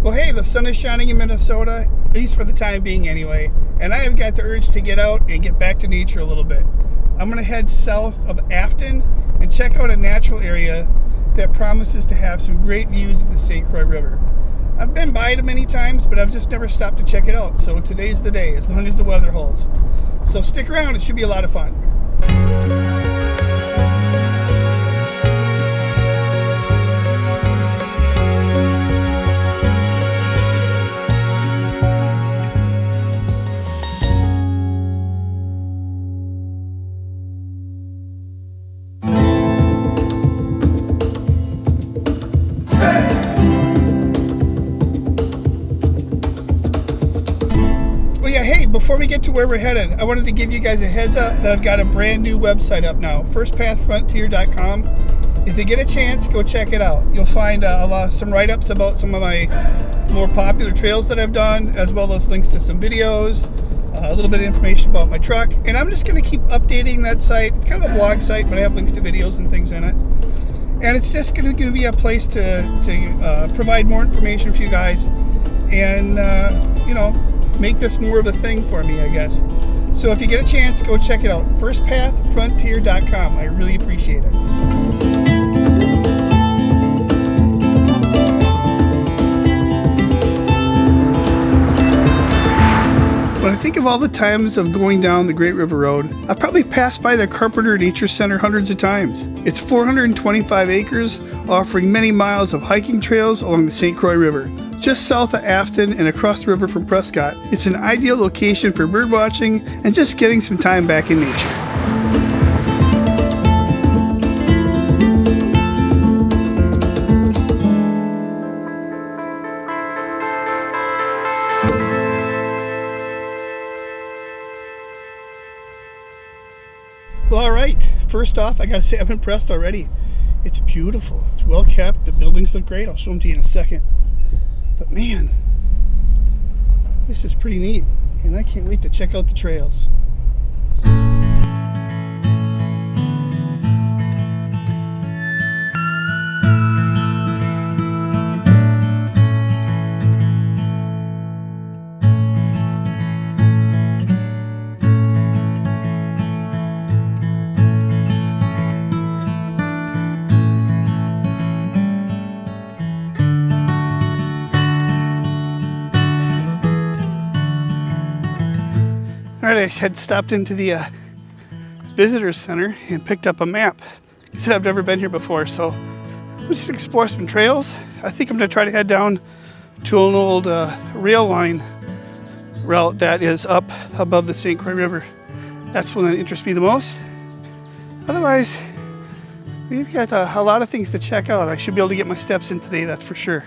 Well, hey, the sun is shining in Minnesota, at least for the time being anyway, and I have got the urge to get out and get back to nature a little bit. I'm going to head south of Afton and check out a natural area that promises to have some great views of the St. Croix River. I've been by it many times, but I've just never stopped to check it out, so today's the day, as long as the weather holds. So stick around, it should be a lot of fun. Before we get to where we're headed, I wanted to give you guys a heads up that I've got a brand new website up now, firstpathfrontier.com. If you get a chance, go check it out. You'll find some write-ups about some of my more popular trails that I've done, as well as links to some videos, a little bit of information about my truck, and I'm just going to keep updating that site. It's kind of a blog site, but I have links to videos and things in it. And it's just going to be a place to provide more information for you guys and, make this more of a thing for me, I guess. So if you get a chance, go check it out. firstpathfrontier.com. I really appreciate it. When I think of all the times of going down the Great River Road, I've probably passed by the Carpenter Nature Center hundreds of times. It's 425 acres, offering many miles of hiking trails along the St. Croix River. Just south of Afton and across the river from Prescott, it's an ideal location for bird watching and just getting some time back in nature. Well, all right. First off, I gotta say I'm impressed already. It's beautiful. It's well kept. The buildings look great. I'll show them to you in a second. But man, this is pretty neat, and I can't wait to check out the trails. Alright, I had stopped into the visitor center and picked up a map. I said I've never been here before, so I'm just gonna explore some trails. I think I'm gonna try to head down to an old rail line route that is up above the St. Croix River. That's one that interests me the most. Otherwise, we've got a lot of things to check out. I should be able to get my steps in today, that's for sure.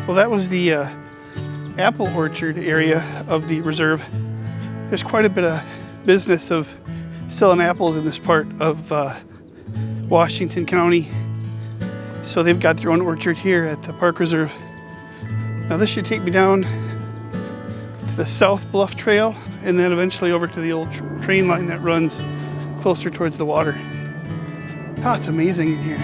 Well, that was the apple orchard area of the reserve. There's quite a bit of business of selling apples in this part of Washington County. So they've got their own orchard here at the park reserve. Now this should take me down to the South Bluff Trail and then eventually over to the old train line that runs closer towards the water. Oh, it's amazing in here.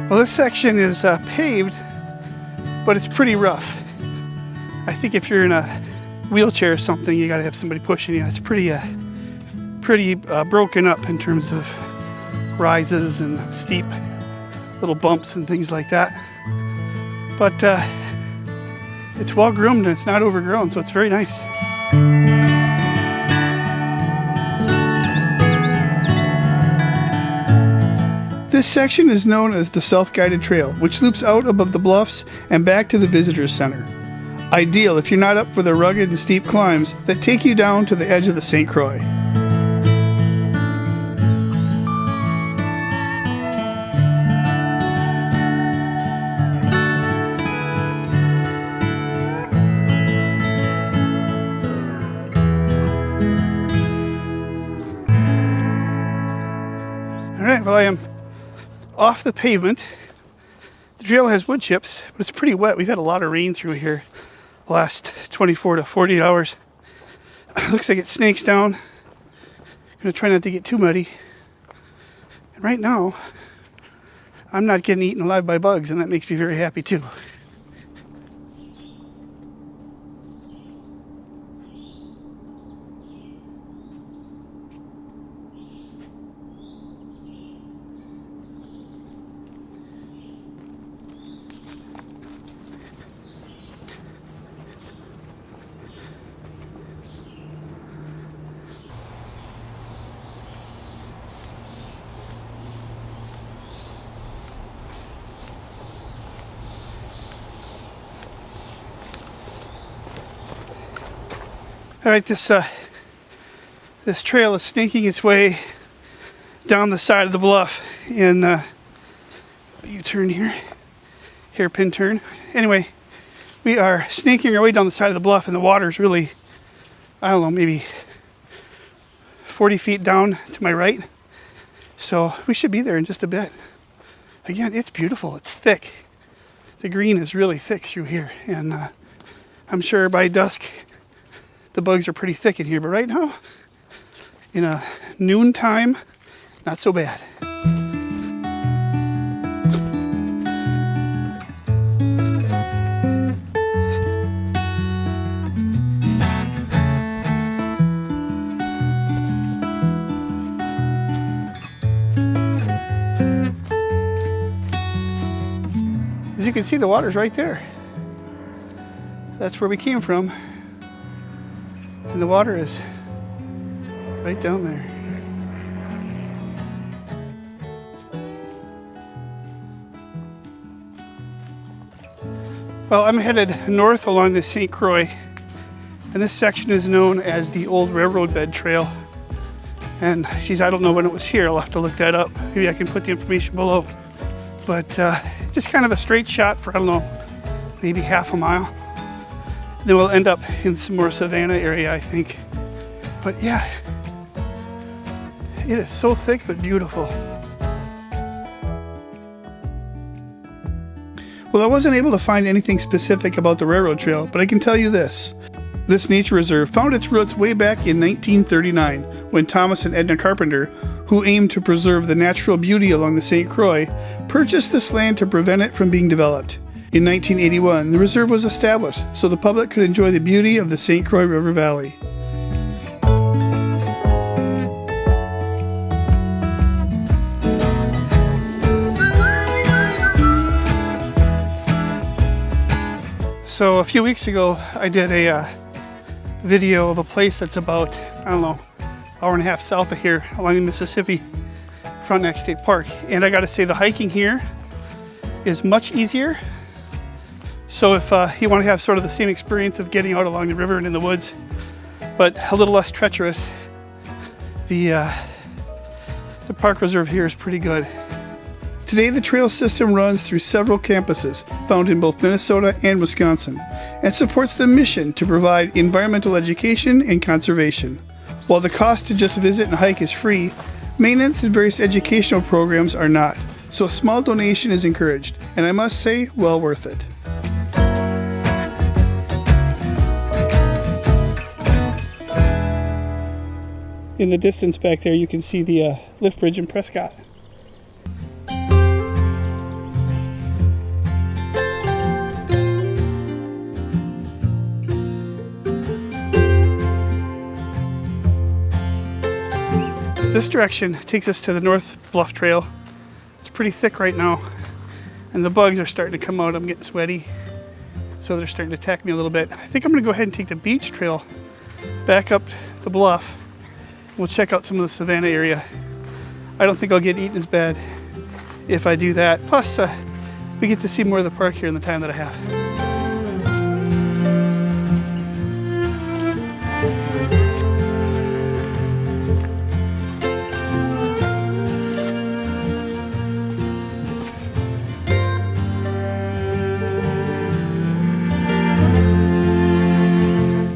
Well, this section is paved, but it's pretty rough. I think if you're in a wheelchair or something, you gotta have somebody pushing you. It's pretty broken up in terms of rises and steep little bumps and things like that. But it's well groomed and it's not overgrown, so it's very nice. This section is known as the Self-Guided Trail, which loops out above the bluffs and back to the Visitors Center. Ideal if you're not up for the rugged and steep climbs that take you down to the edge of the St. Croix. I am off the pavement. The trail has wood chips, but it's pretty wet. We've had a lot of rain through here the last 24 to 48 hours. Looks like it snakes down. I'm gonna try not to get too muddy. And right now, I'm not getting eaten alive by bugs, and that makes me very happy too. All right, this trail is snaking its way down the side of the bluff, and you turn here, hairpin turn. Anyway, we are snaking our way down the side of the bluff, and the water's really, I don't know, maybe 40 feet down to my right. So we should be there in just a bit. Again, it's beautiful. It's thick. The green is really thick through here, and I'm sure by dusk the bugs are pretty thick in here, but right now, in a noon time, not so bad. As you can see, the water's right there. That's where we came from. And the water is right down there. Well, I'm headed north along the St. Croix, and this section is known as the Old Railroad Bed Trail. And geez, I don't know when it was here. I'll have to look that up. Maybe I can put the information below. But just kind of a straight shot for, I don't know, maybe half a mile. Then we'll end up in some more savanna area, I think. But yeah, it is so thick but beautiful. Well, I wasn't able to find anything specific about the railroad trail, but I can tell you this. This nature reserve found its roots way back in 1939, when Thomas and Edna Carpenter, who aimed to preserve the natural beauty along the St. Croix, purchased this land to prevent it from being developed. In 1981, the reserve was established so the public could enjoy the beauty of the St. Croix River Valley. So a few weeks ago, I did a video of a place that's about, I don't know, hour and a half south of here along the Mississippi, Frontenac State Park. And I gotta say, the hiking here is much easier. So if you want to have sort of the same experience of getting out along the river and in the woods, but a little less treacherous, the park reserve here is pretty good. Today the trail system runs through several campuses found in both Minnesota and Wisconsin, and supports the mission to provide environmental education and conservation. While the cost to just visit and hike is free, maintenance and various educational programs are not, so a small donation is encouraged, and I must say, well worth it. In the distance back there, you can see the lift bridge in Prescott. This direction takes us to the North Bluff Trail. It's pretty thick right now, and the bugs are starting to come out. I'm getting sweaty, so they're starting to attack me a little bit. I think I'm going to go ahead and take the beach trail back up the bluff. We'll check out some of the savanna area. I don't think I'll get eaten as bad if I do that. Plus, we get to see more of the park here in the time that I have.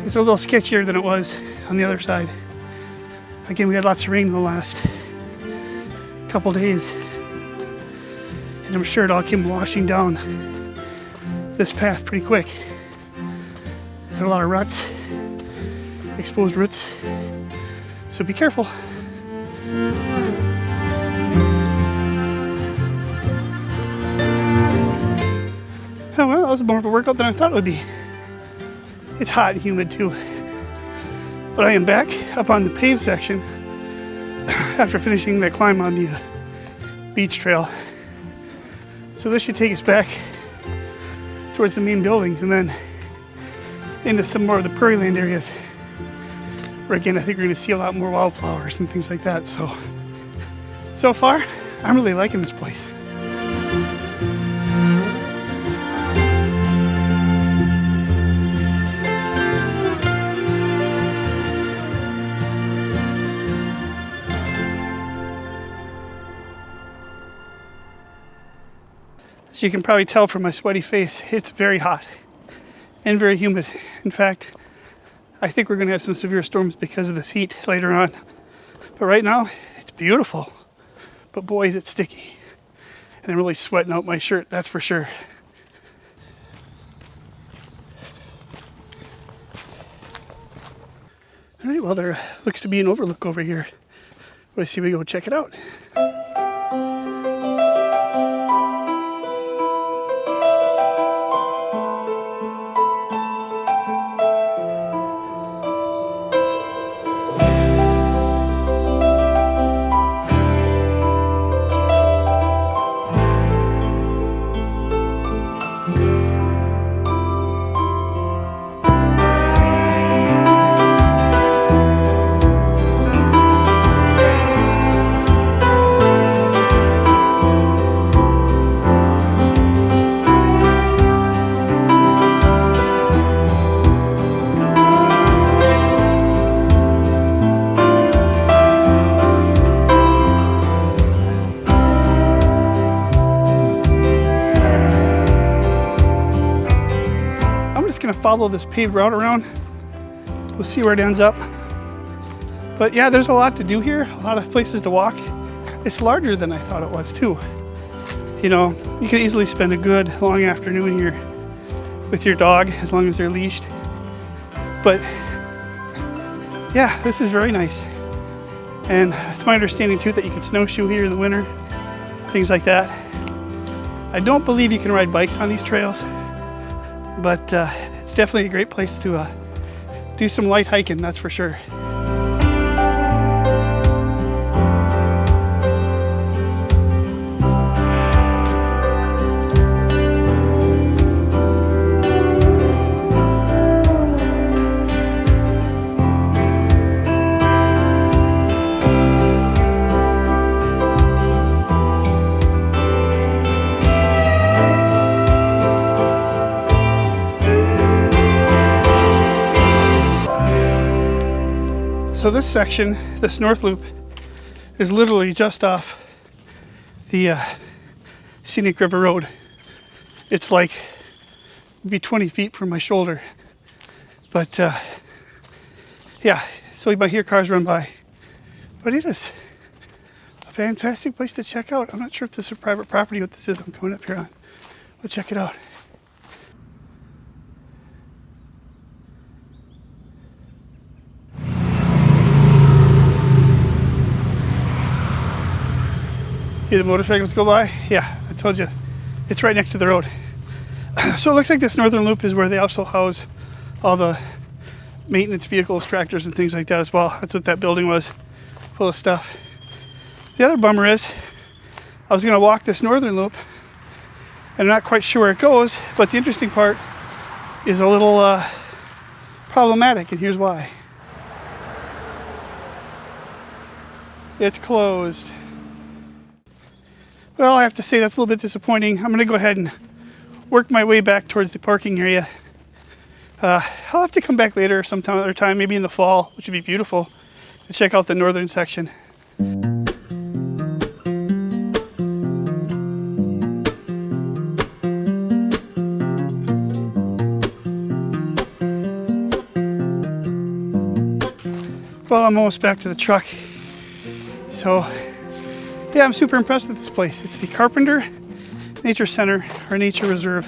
It's a little sketchier than it was on the other side. Again, we had lots of rain in the last couple days. And I'm sure it all came washing down this path pretty quick. There's a lot of ruts, exposed roots, so be careful. Oh well, that was more of a workout than I thought it would be. It's hot and humid too. But I am back up on the paved section after finishing that climb on the beach trail. So this should take us back towards the main buildings and then into some more of the prairie land areas where again I think we're going to see a lot more wildflowers and things like that. So far I'm really liking this place. As you can probably tell from my sweaty face, it's very hot and very humid. In fact, I think we're going to have some severe storms because of this heat later on. But right now, it's beautiful. But boy, is it sticky. And I'm really sweating out my shirt, that's for sure. All right, well, there looks to be an overlook over here. Let's see if we go check it out. Going to follow this paved route around. We'll see where it ends up. But yeah, there's a lot to do here, a lot of places to walk. It's larger than I thought it was too. You know, you could easily spend a good long afternoon here with your dog as long as they're leashed. But yeah, this is very nice. And it's my understanding too that you can snowshoe here in the winter, things like that. I don't believe you can ride bikes on these trails, but it's definitely a great place to do some light hiking, that's for sure. So this section, this north loop, is literally just off the Scenic River Road. It's like maybe 20 feet from my shoulder. But yeah, so you might hear cars run by. But it is a fantastic place to check out. I'm not sure if this is private property, what this is I'm coming up here on. We'll check it out. See the motorcycles go by? Yeah, I told you. It's right next to the road. So it looks like this northern loop is where they also house all the maintenance vehicles, tractors, and things like that as well. That's what that building was, full of stuff. The other bummer is, I was going to walk this northern loop, and I'm not quite sure where it goes, but the interesting part is a little problematic, and here's why. It's closed. Well, I have to say that's a little bit disappointing. I'm going to go ahead and work my way back towards the parking area. I'll have to come back later sometime other time, maybe in the fall, which would be beautiful, and check out the northern section. Well, I'm almost back to the truck. So Yeah, I'm super impressed with this place. It's the Carpenter Nature Center, or Nature Reserve.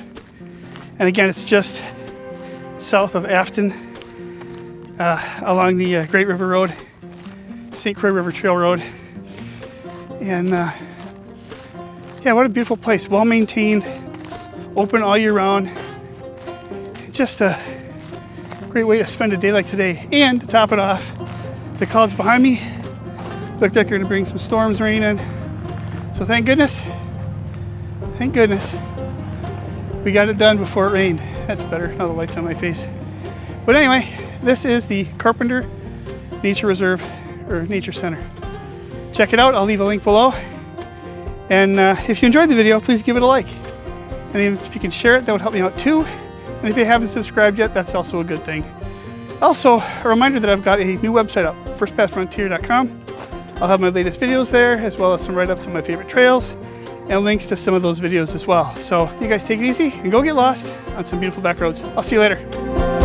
And again, it's just south of Afton, along the Great River Road, St. Croix River Trail Road. And yeah, what a beautiful place. Well maintained, open all year round. Just a great way to spend a day like today. And to top it off, the clouds behind me look like they're going to bring some storms, rain in. So thank goodness we got it done before it rained. That's better. Now the light's on my face. But anyway, this is the Carpenter Nature Reserve, or Nature Center. Check it out. I'll leave a link below. And if you enjoyed the video, please give it a like. And if you can share it, that would help me out too. And if you haven't subscribed yet, that's also a good thing. Also, a reminder that I've got a new website up, firstpathfrontier.com. I'll have my latest videos there, as well as some write-ups of my favorite trails, and links to some of those videos as well. So you guys take it easy and go get lost on some beautiful back roads. I'll see you later.